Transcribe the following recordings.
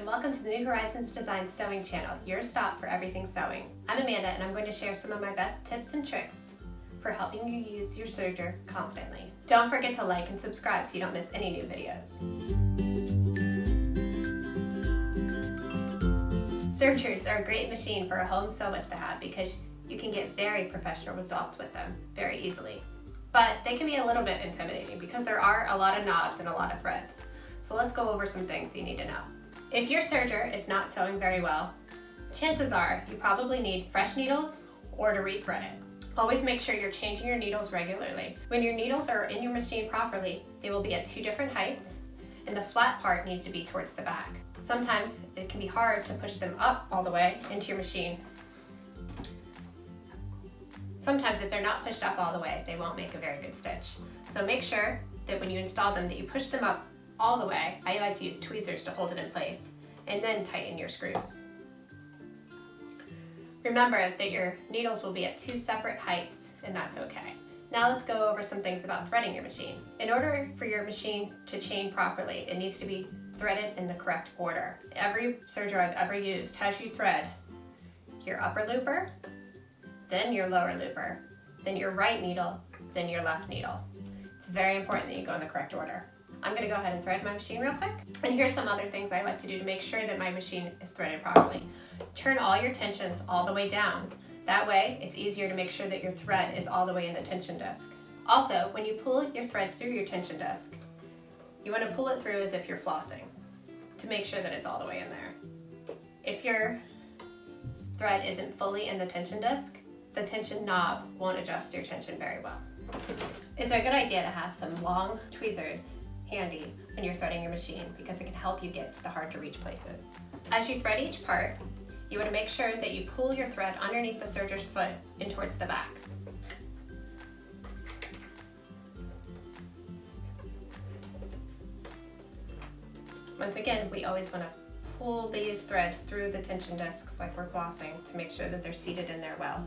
and welcome to the New Horizons Design Sewing channel, your stop for everything sewing. I'm Amanda and I'm going to share some of my best tips and tricks for helping you use your serger confidently. Don't forget to like and subscribe so you don't miss any new videos. Sergers are a great machine for a home sewist to have because you can get very professional results with them very easily. But they can be a little bit intimidating because there are a lot of knobs and a lot of threads. So let's go over some things you need to know. If your serger is not sewing very well, chances are you probably need fresh needles or to rethread it. Always make sure you're changing your needles regularly. When your needles are in your machine properly, they will be at two different heights and the flat part needs to be towards the back. Sometimes it can be hard to push them up all the way into your machine. Sometimes if they're not pushed up all the way, they won't make a very good stitch. So make sure that when you install them that you push them up all the way. I like to use tweezers to hold it in place and then tighten your screws. Remember that your needles will be at two separate heights and that's okay. Now let's go over some things about threading your machine. In order for your machine to chain properly, it needs to be threaded in the correct order. Every serger I've ever used has you thread your upper looper, then your lower looper, then your right needle, then your left needle. It's very important that you go in the correct order. I'm going to go ahead and thread my machine real quick. And here's some other things I like to do to make sure that my machine is threaded properly. Turn all your tensions all the way down. That way, it's easier to make sure that your thread is all the way in the tension disc. Also, when you pull your thread through your tension disc, you want to pull it through as if you're flossing to make sure that it's all the way in there. If your thread isn't fully in the tension disc, the tension knob won't adjust your tension very well. It's a good idea to have some long tweezers handy when you're threading your machine because it can help you get to the hard to reach places. As you thread each part, you want to make sure that you pull your thread underneath the serger's foot in towards the back. Once again, we always want to pull these threads through the tension discs like we're flossing to make sure that they're seated in there well.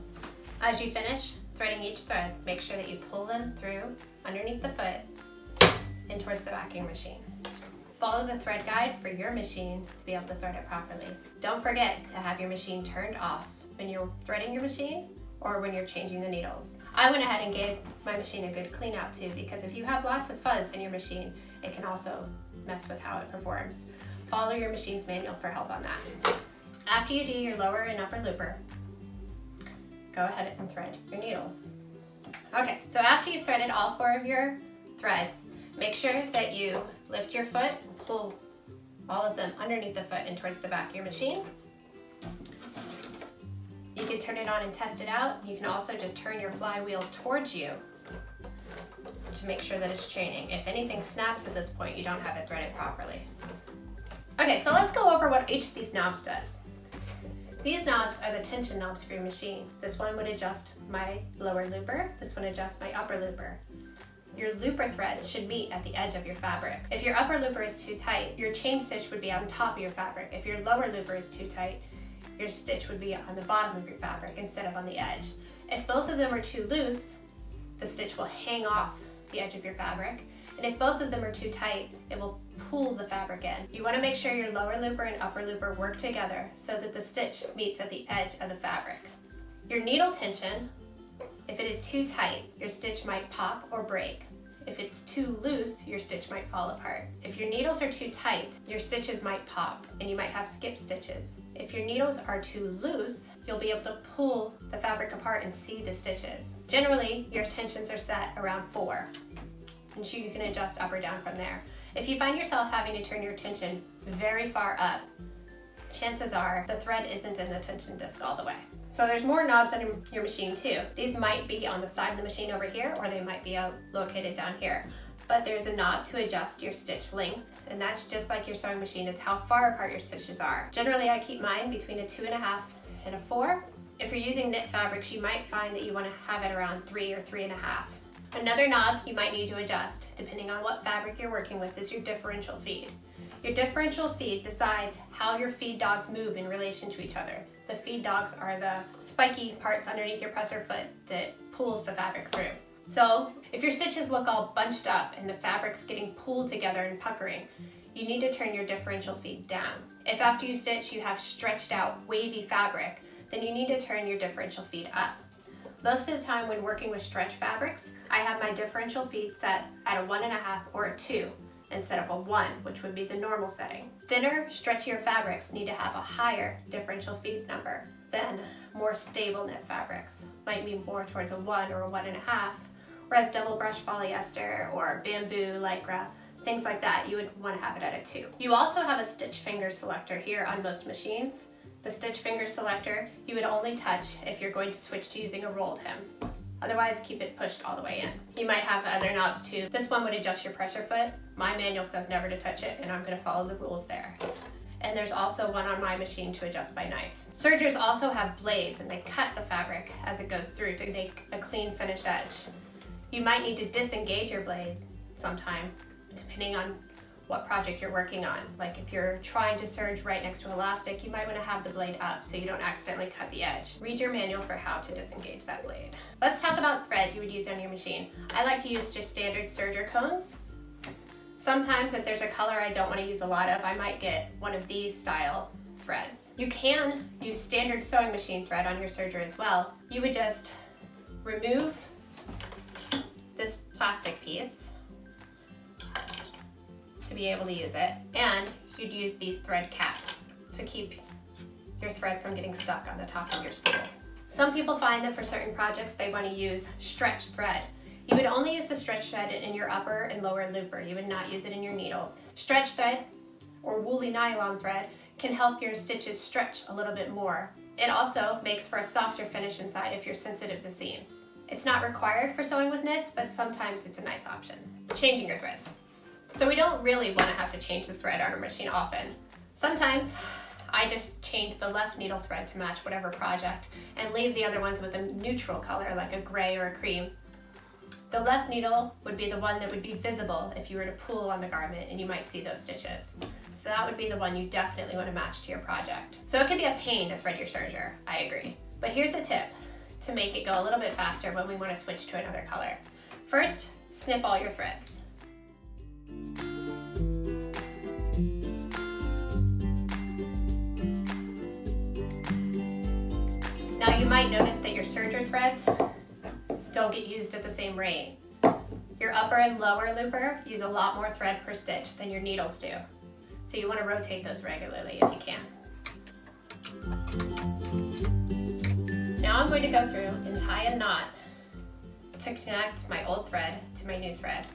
As you finish threading each thread, make sure that you pull them through underneath the foot and towards the back of your machine. Follow the thread guide for your machine to be able to thread it properly. Don't forget to have your machine turned off when you're threading your machine or when you're changing the needles. I went ahead and gave my machine a good clean out too because if you have lots of fuzz in your machine, it can also mess with how it performs. Follow your machine's manual for help on that. After you do your lower and upper looper, go ahead and thread your needles. Okay, so after you've threaded all four of your threads, make sure that you lift your foot and pull all of them underneath the foot and towards the back of your machine. You can turn it on and test it out. You can also just turn your flywheel towards you to make sure that it's chaining. If anything snaps at this point, you don't have it threaded properly. Okay, so let's go over what each of these knobs does. These knobs are the tension knobs for your machine. This one would adjust my lower looper. This one adjusts my upper looper. Your looper threads should meet at the edge of your fabric. If your upper looper is too tight, your chain stitch would be on top of your fabric. If your lower looper is too tight, your stitch would be on the bottom of your fabric instead of on the edge. If both of them are too loose, the stitch will hang off the edge of your fabric. And if both of them are too tight, it will pull the fabric in. You want to make sure your lower looper and upper looper work together so that the stitch meets at the edge of the fabric. Your needle tension, if it is too tight, your stitch might pop or break. If it's too loose, your stitch might fall apart. If your needles are too tight, your stitches might pop and you might have skip stitches. If your needles are too loose, you'll be able to pull the fabric apart and see the stitches. Generally, your tensions are set around 4, and you can adjust up or down from there. If you find yourself having to turn your tension very far up, chances are the thread isn't in the tension disc all the way. So there's more knobs on your machine too. These might be on the side of the machine over here, or they might be located down here. But there's a knob to adjust your stitch length, and that's just like your sewing machine. It's how far apart your stitches are. Generally, I keep mine between a 2.5 and a 4. If you're using knit fabrics, you might find that you want to have it around 3 or 3.5. Another knob you might need to adjust, depending on what fabric you're working with, is your differential feed. Your differential feed decides how your feed dogs move in relation to each other. The feed dogs are the spiky parts underneath your presser foot that pulls the fabric through. So if your stitches look all bunched up and the fabric's getting pulled together and puckering, you need to turn your differential feed down. If after you stitch you have stretched out wavy fabric, then you need to turn your differential feed up. Most of the time when working with stretch fabrics, I have my differential feed set at a 1.5 or a 2 instead of a 1, which would be the normal setting. Thinner, stretchier fabrics need to have a higher differential feed number than more stable knit fabrics. Might be more towards a 1 or a 1.5, whereas double brush polyester or bamboo, lycra, things like that, you would want to have it at a 2. You also have a stitch finger selector here on most machines. The stitch finger selector you would only touch if you're going to switch to using a rolled hem. Otherwise, keep it pushed all the way in. You might have other knobs too. This one would adjust your pressure foot. My manual says never to touch it, and I'm going to follow the rules there. And there's also one on my machine to adjust by knife. Sergers also have blades, and they cut the fabric as it goes through to make a clean finish edge. You might need to disengage your blade sometime, depending on what project you're working on. Like if you're trying to serge right next to elastic, you might want to have the blade up so you don't accidentally cut the edge. Read your manual for how to disengage that blade. Let's talk about thread you would use on your machine. I like to use just standard serger cones. Sometimes if there's a color I don't want to use a lot of, I might get one of these style threads. You can use standard sewing machine thread on your serger as well. You would just remove this plastic piece to be able to use it, and you'd use these thread caps to keep your thread from getting stuck on the top of your spool. Some people find that for certain projects they want to use stretch thread. You would only use the stretch thread in your upper and lower looper. You would not use it in your needles. Stretch thread or woolly nylon thread can help your stitches stretch a little bit more. It also makes for a softer finish inside if you're sensitive to seams. It's not required for sewing with knits, but sometimes it's a nice option. Changing your threads. So we don't really want to have to change the thread on our machine often. Sometimes I just change the left needle thread to match whatever project and leave the other ones with a neutral color like a gray or a cream. The left needle would be the one that would be visible if you were to pull on the garment and you might see those stitches. So that would be the one you definitely want to match to your project. So it can be a pain to thread your serger, I agree. But here's a tip to make it go a little bit faster when we want to switch to another color. First, snip all your threads. Now you might notice that your serger threads don't get used at the same rate. Your upper and lower looper use a lot more thread per stitch than your needles do. So you want to rotate those regularly if you can. Now I'm going to go through and tie a knot to connect my old thread to my new thread.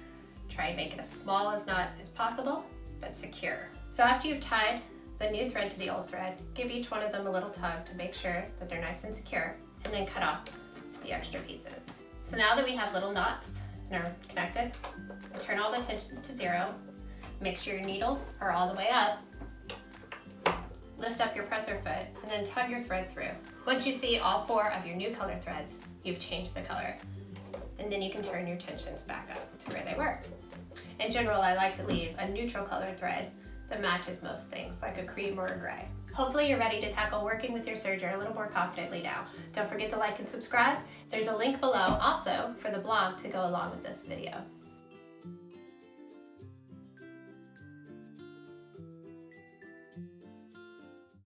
Try and make it as small as knot as possible, but secure. So after you've tied the new thread to the old thread, give each one of them a little tug to make sure that they're nice and secure, and then cut off the extra pieces. So now that we have little knots and are connected, turn all the tensions to 0, make sure your needles are all the way up, lift up your presser foot, and then tug your thread through. Once you see all 4 of your new color threads, you've changed the color. And then you can turn your tensions back up to where they were. In general, I like to leave a neutral colored thread that matches most things, like a cream or a gray. Hopefully you're ready to tackle working with your serger a little more confidently now. Don't forget to like and subscribe. There's a link below also for the blog to go along with this video.